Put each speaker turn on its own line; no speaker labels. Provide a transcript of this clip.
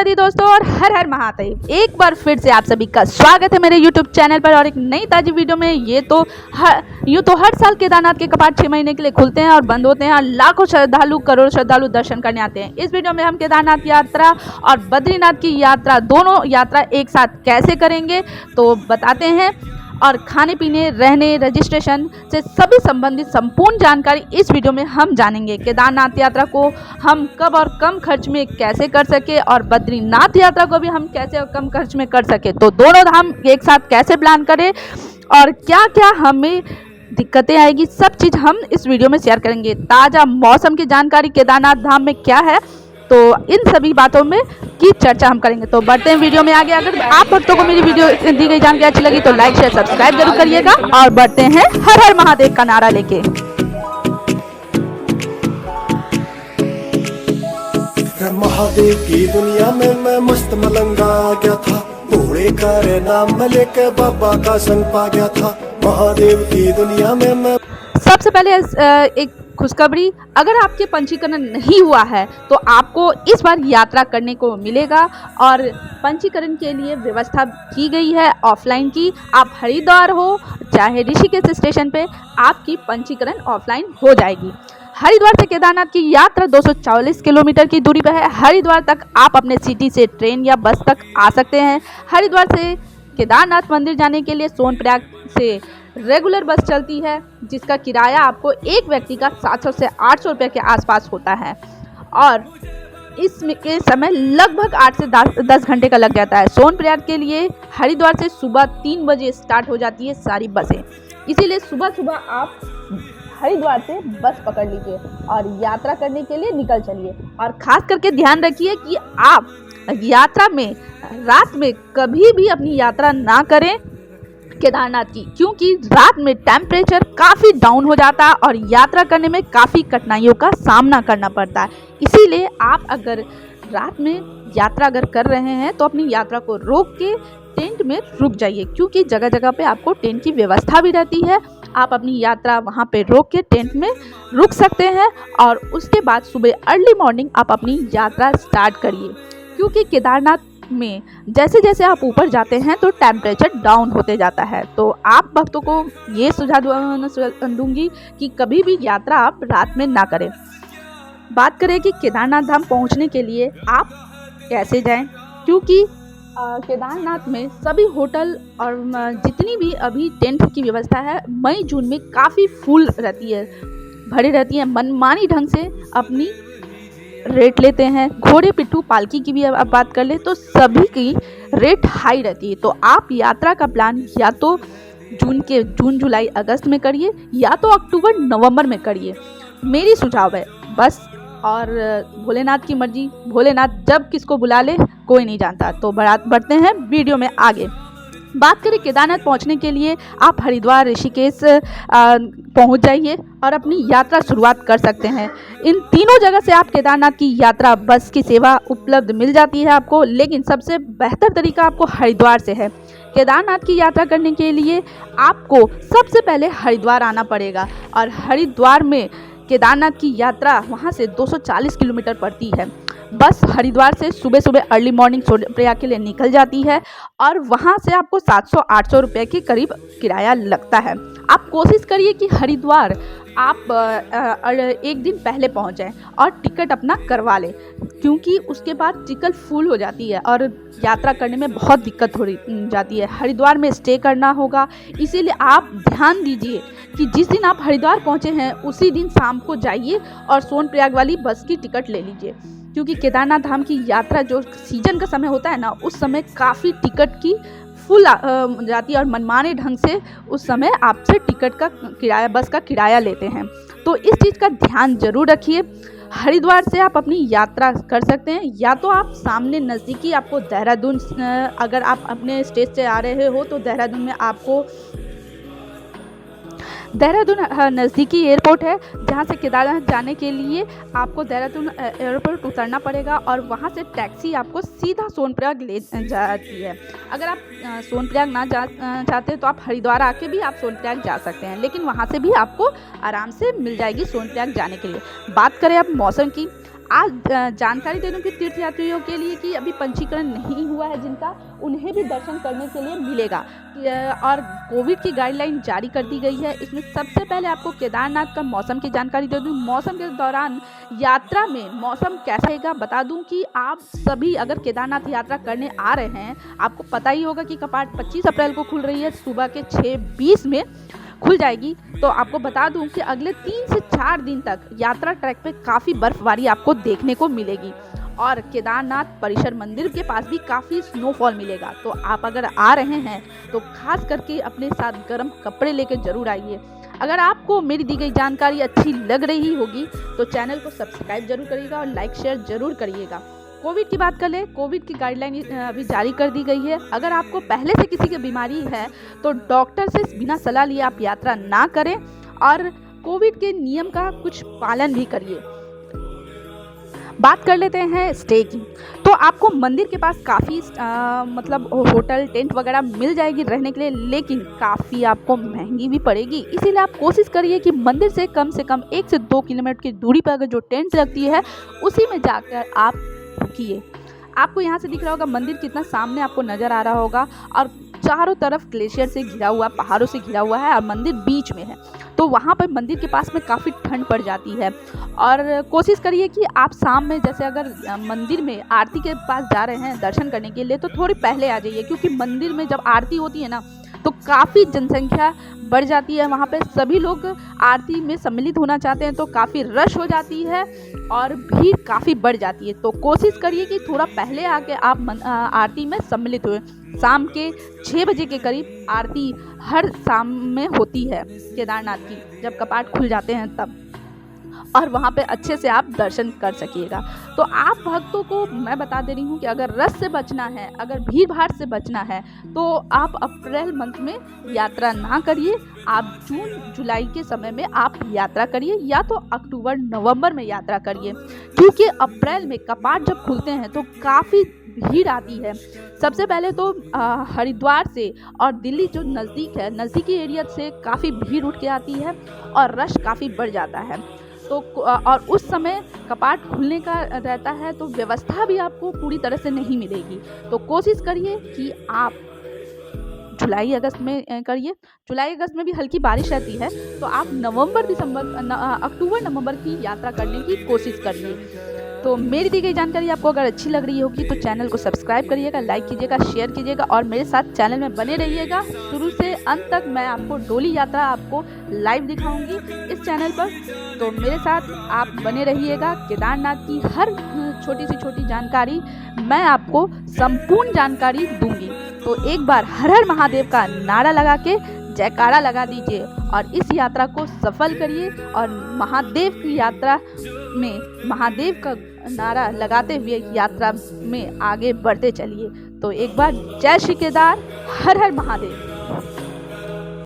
राधे दोस्तों और हर हर महादेव। एक बार फिर से आप सभी का स्वागत है मेरे YouTube चैनल पर और एक नई ताज़ी वीडियो में। यूँ तो हर साल केदारनाथ के कपाट 6 महीने के लिए खुलते हैं और बंद होते हैं और लाखों श्रद्धालु करोड़ों श्रद्धालु दर्शन करने आते हैं। इस वीडियो में हम केदारनाथ यात्रा और बद्रीनाथ की यात्रा दोनों यात्रा एक साथ कैसे करेंगे तो बताते हैं, और खाने पीने, रहने, रजिस्ट्रेशन से सभी संबंधित संपूर्ण जानकारी इस वीडियो में हम जानेंगे। केदारनाथ यात्रा को हम कब और कम खर्च में कैसे कर सके और बद्रीनाथ यात्रा को भी हम कैसे और कम खर्च में कर सके, तो दोनों धाम एक साथ कैसे प्लान करें और क्या क्या हमें दिक्कतें आएगी, सब चीज़ हम इस वीडियो में शेयर करेंगे। ताज़ा मौसम की जानकारी केदारनाथ धाम में क्या है, तो इन सभी बातों में की चर्चा हम करेंगे। तो बढ़ते हैं वीडियो में आगे। अगर आप भक्तों को मेरी वीडियो दी गई जानकारी अच्छी लगी तो लाइक शेयर सब्सक्राइब जरूर करिएगा और बढ़ते हैं हर हर महादेव का नारा लेके।
महादेव की दुनिया में मैं मस्त मलंगा आ गया था, घोड़े का नाम लेके बाबा का संग पा गया था। महादेव की दुनिया में मैं
सबसे पहले एक खुशखबरी, अगर आपके पंजीकरण नहीं हुआ है तो आपको इस बार यात्रा करने को मिलेगा और पंजीकरण के लिए व्यवस्था की गई है ऑफलाइन की। आप हरिद्वार हो चाहे ऋषिकेश स्टेशन पे आपकी पंजीकरण ऑफलाइन हो जाएगी। हरिद्वार से केदारनाथ की यात्रा 244 किलोमीटर की दूरी पर है। हरिद्वार तक आप अपने सिटी से ट्रेन या बस तक आ सकते हैं। हरिद्वार से केदारनाथ मंदिर जाने के लिए सोनप्रयाग से रेगुलर बस चलती है जिसका किराया आपको एक व्यक्ति का 700 से 800 रुपये के आसपास होता है और इसमें के समय लगभग 8 से 10 घंटे का लग जाता है। सोनप्रयाग के लिए हरिद्वार से सुबह 3 बजे स्टार्ट हो जाती है सारी बसें, इसीलिए सुबह सुबह आप हरिद्वार से बस पकड़ लीजिए और यात्रा करने के लिए निकल चलिए। और ख़ास करके ध्यान रखिए कि आप यात्रा में रात में कभी भी अपनी यात्रा ना करें केदारनाथ की, क्योंकि रात में टेम्परेचर काफ़ी डाउन हो जाता है और यात्रा करने में काफ़ी कठिनाइयों का सामना करना पड़ता है। इसीलिए आप अगर रात में यात्रा अगर कर रहे हैं तो अपनी यात्रा को रोक के टेंट में रुक जाइए, क्योंकि जगह जगह पे आपको टेंट की व्यवस्था भी रहती है। आप अपनी यात्रा वहाँ पे रोक के टेंट में रुक सकते हैं और उसके बाद सुबह अर्ली मॉर्निंग आप अपनी यात्रा स्टार्ट करिए, क्योंकि केदारनाथ में जैसे जैसे आप ऊपर जाते हैं तो टेम्परेचर डाउन होते जाता है। तो आप भक्तों को ये सुझाव दूंगी कि कभी भी यात्रा आप रात में ना करें। बात करें कि केदारनाथ धाम पहुंचने के लिए आप कैसे जाएं, क्योंकि केदारनाथ में सभी होटल और जितनी भी अभी टेंट की व्यवस्था है मई जून में काफ़ी फुल रहती है, भरी रहती है। मनमानी ढंग से अपनी रेट लेते हैं। घोड़े पिट्ठू पालकी की भी अब बात कर ले तो सभी की रेट हाई रहती है। तो आप यात्रा का प्लान या तो जून जुलाई अगस्त में करिए या तो अक्टूबर नवंबर में करिए, मेरी सुझाव है बस। और भोलेनाथ की मर्जी, भोलेनाथ जब किसको बुला ले कोई नहीं जानता। तो बढ़ते हैं वीडियो में आगे। बात करें केदारनाथ पहुंचने के लिए आप हरिद्वार ऋषिकेश पहुंच जाइए और अपनी यात्रा शुरुआत कर सकते हैं। इन तीनों जगह से आप केदारनाथ की यात्रा बस की सेवा उपलब्ध मिल जाती है आपको, लेकिन सबसे बेहतर तरीका आपको हरिद्वार से है। केदारनाथ की यात्रा करने के लिए आपको सबसे पहले हरिद्वार आना पड़ेगा और हरिद्वार में केदारनाथ की यात्रा वहाँ से 240 किलोमीटर पड़ती है। बस हरिद्वार से सुबह सुबह अर्ली मॉर्निंग सोनप्रयाग के लिए निकल जाती है और वहाँ से आपको 700-800 रुपये के करीब किराया लगता है। आप कोशिश करिए कि हरिद्वार आप एक दिन पहले पहुँच जाएं और टिकट अपना करवा लें, क्योंकि उसके बाद टिकट फुल हो जाती है और यात्रा करने में बहुत दिक्कत हो जाती है। हरिद्वार में स्टे करना होगा, इसीलिए आप ध्यान दीजिए कि जिस दिन आप हरिद्वार पहुँचे हैं उसी दिन शाम को जाइए और सोनप्रयाग वाली बस की टिकट ले लीजिए, क्योंकि केदारनाथ धाम की यात्रा जो सीजन का समय होता है ना, उस समय काफ़ी टिकट की फुल जाती है और मनमाने ढंग से उस समय आपसे टिकट का किराया, बस का किराया लेते हैं। तो इस चीज़ का ध्यान जरूर रखिए। हरिद्वार से आप अपनी यात्रा कर सकते हैं या तो आप सामने नज़दीकी आपको देहरादून, अगर आप अपने स्टेट से आ रहे हो तो देहरादून में आपको देहरादून नज़दीकी एयरपोर्ट है, जहाँ से केदारनाथ जाने के लिए आपको देहरादून एयरपोर्ट उतरना पड़ेगा और वहाँ से टैक्सी आपको सीधा सोनप्रयाग ले जाती है। अगर आप सोनप्रयाग ना चाहते तो आप हरिद्वार आके भी आप सोनप्रयाग जा सकते हैं, लेकिन वहाँ से भी आपको आराम से मिल जाएगी सोनप्रयाग जाने के लिए। बात करें अब मौसम की, आज जानकारी दे दूँ कि तीर्थयात्रियों के लिए कि अभी पंजीकरण नहीं हुआ है जिनका, उन्हें भी दर्शन करने के लिए मिलेगा। और कोविड की गाइडलाइन जारी कर दी गई है। इसमें सबसे पहले आपको केदारनाथ का मौसम की जानकारी दे दूँ। मौसम के दौरान यात्रा में मौसम कैसा रहेगा बता दूं कि आप सभी अगर केदारनाथ यात्रा करने आ रहे हैं, आपको पता ही होगा कि कपाट 25 अप्रैल को खुल रही है, सुबह के 6:20 में खुल जाएगी। तो आपको बता दूं कि अगले 3 से 4 दिन तक यात्रा ट्रैक पे काफ़ी बर्फबारी आपको देखने को मिलेगी और केदारनाथ परिसर मंदिर के पास भी काफ़ी स्नोफॉल मिलेगा। तो आप अगर आ रहे हैं तो खास करके अपने साथ गर्म कपड़े लेकर ज़रूर आइए। अगर आपको मेरी दी गई जानकारी अच्छी लग रही होगी तो चैनल को सब्सक्राइब जरूर करिएगा और लाइक शेयर जरूर करिएगा। कोविड की बात कर ले, कोविड की गाइडलाइन अभी जारी कर दी गई है। अगर आपको पहले से किसी की बीमारी है तो डॉक्टर से बिना सलाह लिए आप यात्रा ना करें और कोविड के नियम का कुछ पालन भी करिए। बात कर लेते हैं स्टे की। तो आपको मंदिर के पास काफ़ी मतलब होटल टेंट वगैरह मिल जाएगी रहने के लिए, लेकिन काफ़ी आपको महंगी भी पड़ेगी। इसीलिए आप कोशिश करिए कि मंदिर से कम 1 से 2 किलोमीटर की दूरी पर अगर जो टेंट लगती है उसी में जाकर आप रुकिए। आपको यहाँ से दिख रहा होगा मंदिर कितना सामने आपको नज़र आ रहा होगा और चारों तरफ ग्लेशियर से घिरा हुआ, पहाड़ों से घिरा हुआ है और मंदिर बीच में है। तो वहाँ पर मंदिर के पास में काफ़ी ठंड पड़ जाती है और कोशिश करिए कि आप शाम में जैसे अगर मंदिर में आरती के पास जा रहे हैं दर्शन करने के लिए तो थोड़ी पहले आ जाइए, क्योंकि मंदिर में जब आरती होती है ना तो काफ़ी जनसंख्या बढ़ जाती है। वहाँ पे सभी लोग आरती में सम्मिलित होना चाहते हैं तो काफ़ी रश हो जाती है और भीड़ काफ़ी बढ़ जाती है। तो कोशिश करिए कि थोड़ा पहले आके आप आरती में सम्मिलित हुए। शाम के 6 बजे के करीब आरती हर शाम में होती है केदारनाथ की, जब कपाट खुल जाते हैं तब, और वहाँ पे अच्छे से आप दर्शन कर सकिएगा। तो आप भक्तों को मैं बता दे रही हूँ कि अगर रश से बचना है, अगर भीड़ भाड़ से बचना है तो आप अप्रैल मंथ में यात्रा ना करिए। आप जून जुलाई के समय में आप यात्रा करिए या तो अक्टूबर नवंबर में यात्रा करिए, क्योंकि अप्रैल में कपाट जब खुलते हैं तो काफ़ी भीड़ आती है। सबसे पहले तो हरिद्वार से और दिल्ली जो नज़दीक है, नज़दीकी एरिया से काफ़ी भीड़ उठ के आती है और रश काफ़ी बढ़ जाता है। तो और उस समय कपाट खुलने का रहता है तो व्यवस्था भी आपको पूरी तरह से नहीं मिलेगी। तो कोशिश करिए कि आप जुलाई अगस्त में करिए। जुलाई अगस्त में भी हल्की बारिश रहती है तो आप अक्टूबर नवंबर की यात्रा करने की कोशिश करिए। तो मेरी दी गई जानकारी आपको अगर अच्छी लग रही होगी तो चैनल को सब्सक्राइब करिएगा, लाइक कीजिएगा, शेयर कीजिएगा और मेरे साथ चैनल में बने रहिएगा। शुरू से अंत तक मैं आपको डोली यात्रा आपको लाइव दिखाऊंगी इस चैनल पर। तो मेरे साथ आप बने रहिएगा। केदारनाथ की हर छोटी से छोटी जानकारी मैं आपको संपूर्ण जानकारी दूंगी। तो एक बार हर हर महादेव का नारा लगा के जयकारा लगा दीजिए और इस यात्रा को सफल करिए और महादेव की यात्रा में महादेव का नारा लगाते हुए यात्रा में आगे बढ़ते चलिए। तो एक बार जय श्री केदार, हर हर महादेव।